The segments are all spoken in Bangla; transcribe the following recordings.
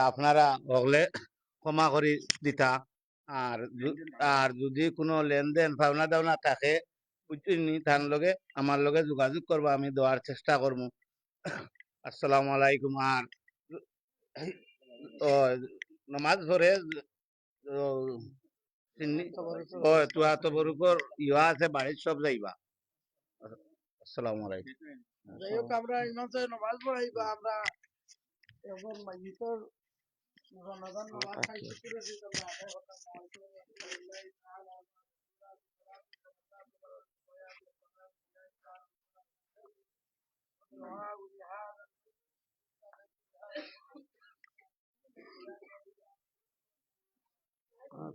আপনারা হলে ক্ষমা করি দিতা। আর আর যদি কোনো লেনদেন পাওনা দাওনা থাকে বুঝছেন তার লগে আমার লগে যোগাযোগ করবো, আমি দেওয়ার চেষ্টা করবো। আসসালামু আলাইকুম। আর ও নমাজ পড়ে ও ও তুয়া তো বরুকর ইয়া আছে বাড়ির সব যাইবা। আসসালামু আলাইকুম। যাই হোক আমরা ইমামে নমাজ পড়াইবা আমরা এখন মাইয়িতর রমাদান নামাজ খাইতে করে দিতে আমরা আদায় করতাম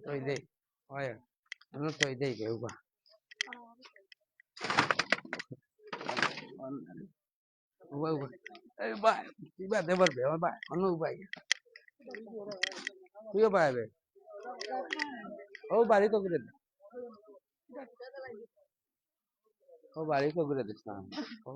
tôi đi ôi nó tôi đi kiểu quá ôi ôi bạn chị bạn thấy vật biểu bạn nó vậy cứ bài về ô bài đi tôi cứ được ô bài đi tôi cứ được sao ô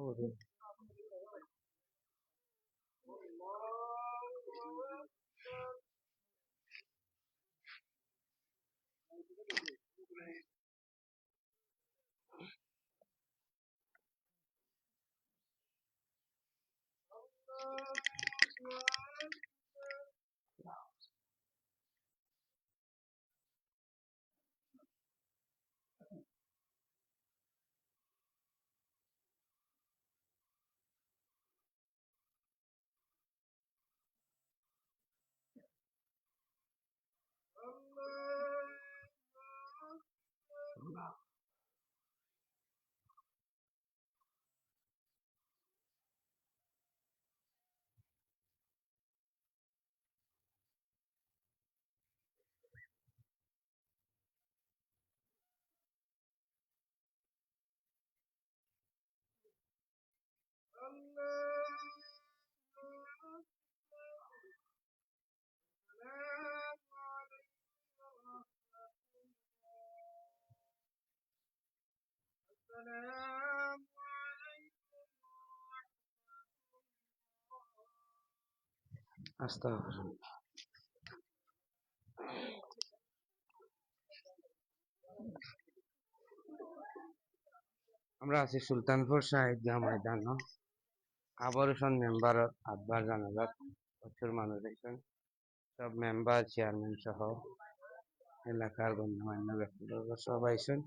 আস্তাগফিরুল্লাহ আমরা আছি সুলতানপুর শাহিদ ময়দান আবারও মেম্বার আটবার জানাজাত প্রচুর মানুষ আছেন সব মেম্বার চেয়ারম্যান সহ এলাকার গণ্যমান্য ব্যক্তিবর্গ সব আইসেন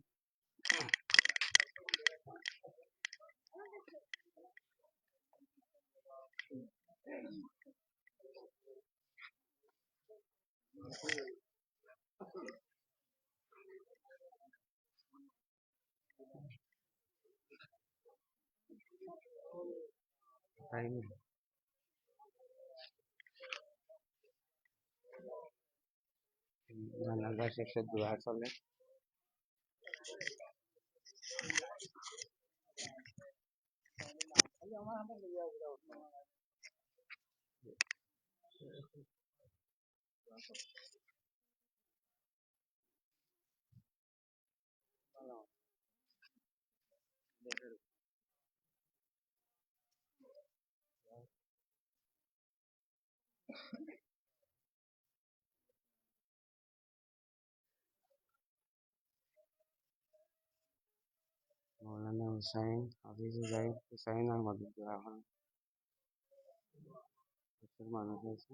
তাই না জানাজা শেষে দোয়া চলে মৌলানা হুসাইন হাফিজুর রহিম হুসাইন আহমদ দোয়া হল প্রচুর মানুষ আছে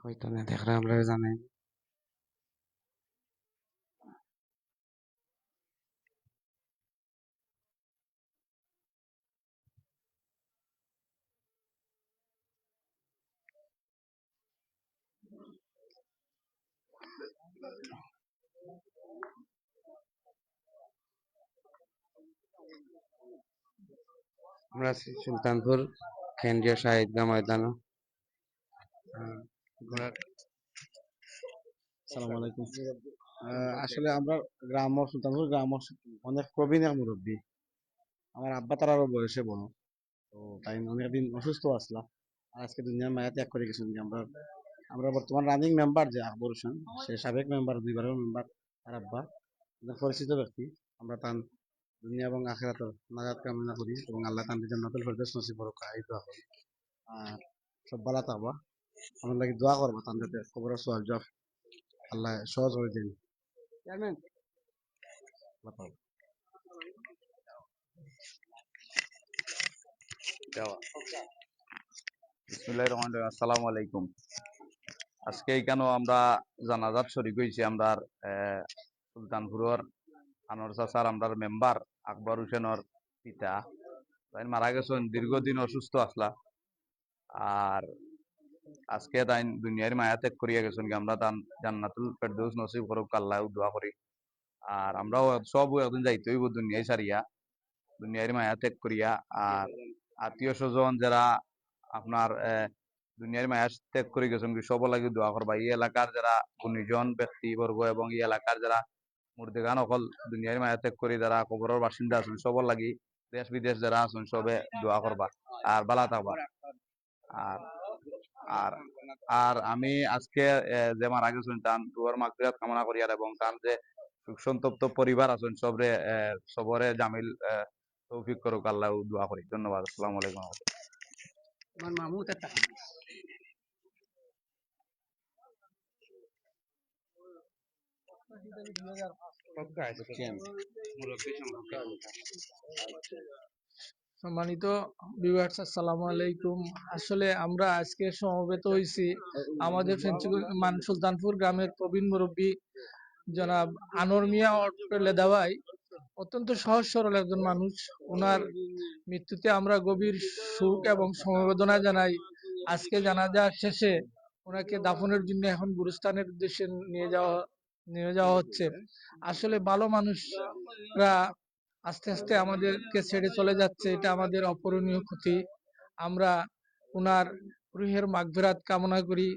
হয়তো না দেখলে আমরা জানাই আমরা আছি সুলতানপুর কেন্দ্রীয় শাহিদগাহ ময়দান আসসালামু আলাইকুম। আসলে আমরা গ্রাম সুলতানপুর গ্রাম অনেক প্রবীণ এক মুরব্বী। আমার আব্বা তারারও বয়সে বড়, তো তাই অনেকদিন অসুস্থ আসলাম আর আজকে দুনিয়ার মায়া ত্যাগ করে গেছেন। আমরা আমরা বর্তমান রানিং মেম্বার যে আকবর হোসেন, সে সাবেক মেম্বার, দুইবারের মেম্বার, তার আব্বা একজন পরিচিত ব্যক্তি। আমরা তার দুনিয়া এবং আখিরাতের নাজাত কামনা করি এবং আল্লাহ তার জান্নাতুল ফেরদৌস নসিব করুক, এই দোয়া করি। আর সব ভালো থাকবা, আমার লাগি দোয়া করবা, তার যাতে খবরের সোয়াল জবাব আল্লাহ সহজ করে দেন। চেয়ারম্যান বাতাও। বিসমিল্লাহির রহমানির রহিম। আসসালামু আলাইকুম। আজকে এখানেও আমরা জানাজাত শরীক হয়েছি। আমরা সুলতানপুরের আনোয়ার চাচার আমরা মেম্বার আকবর হোসেনের পিতা তাই মারা গেছেন, দীর্ঘদিন অসুস্থ আসলা। আর আজকে তাই দুনিয়ার মায়া ত্যাগ করিয়া গেছেন। আমরা তান জান্নাতুল ফেরদৌস নসিব করুক, আল্লাহ দোয়া করি। আর আমরাও সব একদিন যাইতে হইব দুনিয়ায় সারিয়া, দুনিয়ার মায়া ত্যাগ করিয়া। আর আত্মীয় স্বজন যারা আপনার দুনিয়ার মায়া ত্যাগ করে গেছেন, সব লাগে দোয়া করবা। এই এলাকার যারা গুণীজন ব্যক্তিবর্গ এবং এই এলাকার যারা মুর্দেগান অকল দুনিয়ার মায়া ত্যাগ করে যারা কবরের বাসিন্দা আছেন, সবর লাগি দেশ বিদেশ যারা আছেন সবে দোয়া করবা আর বালা থাকবা। আর আর আর আমি আজকে যে মারা গেছেন তার দুয়ার মাগফিরাত কামনা করি। আর এবং তার যে সুখ সন্তপ্ত পরিবার আছেন সবরে সবরে জামিল তৌফিক করুক, আল্লাহ দোয়া করি। ধন্যবাদ। আসসালামু আলাইকুম। আমার মামু একটা সম্মানিত ভিউয়ার্স, আসসালামু আলাইকুম। আসলে আমরা আজকে সমবেত হয়েছি আমাদের সুলতানপুর গ্রামের প্রবীণ মুরব্বী জনাব আনোয়ার মিয়া লেদাওয়াই। অত্যন্ত সহজ সরল একজন মানুষ। ওনার মৃত্যুতে আমরা গভীর শোক এবং সমবেদনা জানাই। আজকে জানাজা শেষে ওনাকে দাফনের জন্য এখন গুরুস্থানের উদ্দেশ্যে নিয়ে যাওয়া হচ্ছে। আসলে ভালো মানুষরা আস্তে আস্তে আমাদেরকে ছেড়ে চলে যাচ্ছে, এটা আমাদের অপূরণীয় ক্ষতি। আমরা ওনার রুহের মাগফিরাত কামনা করি,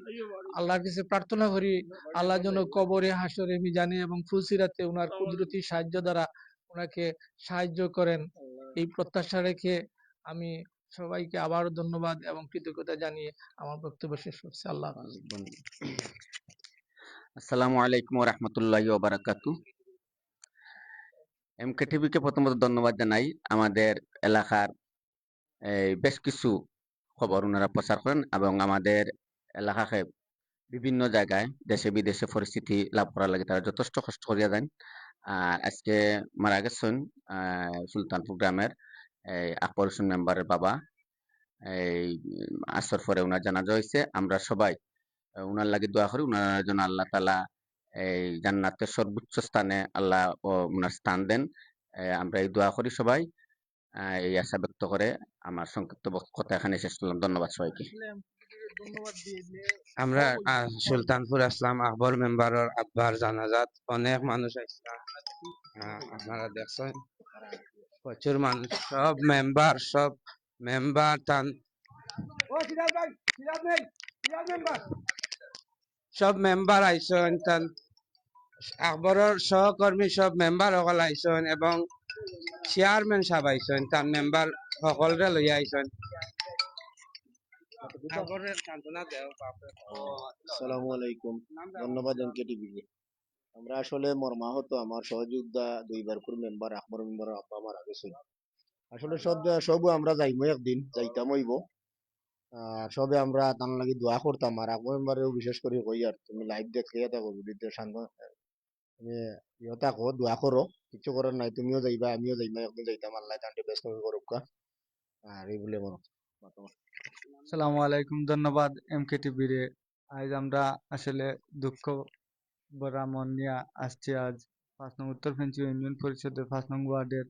আল্লাহর কাছে প্রার্থনা করি আল্লাহ যেন কবরে, হাসরে, মিজানে এবং ফুলসিরাতে ওনার কুদরতি সাহায্য দ্বারা ওনাকে সাহায্য করেন। এই প্রত্যাশা রেখে আমি সবাইকে আবার ধন্যবাদ এবং কৃতজ্ঞতা জানিয়ে আমার বক্তব্য শেষ করছি। আল্লাহ হাফেজ। আসসালামু আলাইকুম ওয়া রাহমাতুল্লাহি ওয়া বারাকাতুহু। এমকেটিভিকে প্রথমত ধন্যবাদ জানাই। আমাদের এলাকার বেশ কিছু খবর ওনারা প্রচার করেন এবং আমাদের এলাকাকে বিভিন্ন জায়গায় দেশে বিদেশে পরিস্থিতি লাভ করার লাগে তারা যথেষ্ট কষ্ট করিয়া দেন। আর আজকে মারা গেছেন সুলতানপুর গ্রামের আকবর হোসেন মেম্বারের বাবা। এই আসর পরে ওনার জানাজা হয়েছে। আমরা সবাই উনার লাগে দোয়া করি, উনার জন্য আল্লাহ তাআলা এই জান্নাতের সর্বোচ্চ স্থানে আল্লাহ উনার স্থান দেন। আমরা এই দোয়া করি সবাই। এই আশা ব্যক্ত করে আমার সংক্ষিপ্ত কথা এখানে শেষ করলাম। ধন্যবাদ সবাইকে। আমরা সুলতানপুর আসলাম আকবর মেম্বারের আব্বার জানাজাত অনেক মানুষ আসছে। আপনারা দেখছেন প্রচুর মানুষ, সব মেম্বার তান সব মেম্বার আইসন, তান আকবরের সহকর্মী সব মেম্বার সকল আইসন এবং চেয়ারম্যান সাহেব আইসন, তার মেম্বার সকলরে লইয়া আইসন। আসসালামু আলাইকুম, ধন্যবাদ এমকেটিভিকে। আমরা আসলে মর্মাহত, আমার সহযোদ্ধা দুইবারপুর মেম্বার আকবর মেম্বারের আব্বা মারা গেছে। আসলে সব আমরা যাইমো, একদিন যাইতাম হইব। সবে আমরা তার লাগি দোয়া করতাম। আর আকবর মেম্বারেও বিশেষ করে কই, আর তুমি লাইভ দেখিয়ে থাকো, ভিডিওতে তুমি থাকো, দোয়া করো, কিছু করার নাই। তুমিও যাইবা, আমিও যাইবা, একদিন যাইতাম। আল্লাহ তান্ডে বেশ করুক। আর এই বলে আমার আসসালামু আলাইকুম। ধন্যবাদ এমকেটিভি রে। আজ আমরা আসলে দুঃখ ভরা মন নিয়ে আসছি। আজ 5 নং উত্তর ফেঞ্চি ইউনিয়ন পরিষদের 5 নং ওয়ার্ডের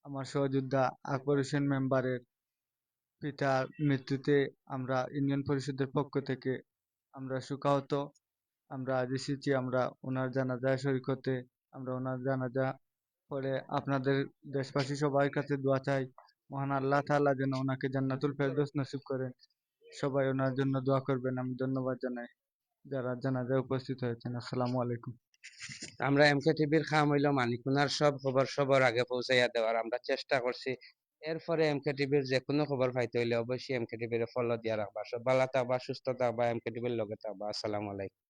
আমার সহযোদ্ধা আকবর হোসেন মেম্বারের পিতার মৃত্যুতে আমরা ইউনিয়ন পরিষদের পক্ষ থেকে আমরা শোকাহত। আমরা আজ এসেছি আমরা ওনার জানাজায় শরীক হতে। আমরা ওনার জানাজা পরে আপনাদের দেশবাসী সবার কাছে দোয়া চাই, মহান আল্লাহ তাআলা যেন ওনাকে জান্নাতুল ফেরদৌস নসিব করেন। সবাই ওনার জন্য দোয়া করবেন। আমি ধন্যবাদ জানাই যারা জানাজায় উপস্থিত হয়েছেন। আসসালামু আলাইকুম। আমরা এমকেটিভির খাম হইল মানিকুনার সব খবর সবার আগে পৌঁছাইয়া দেওয়ার আমরা চেষ্টা করছি। এরপরে এমকে টিভির যে কোনো খবর পাইতে হইলে অবশ্যই এমকে টিভির ফলো দিয়া রাখবা। সব ভালো থাকবা, সুস্থ থাকবা, এমকে টিভির লগে থাকবা। আসসালামু আলাইকুম।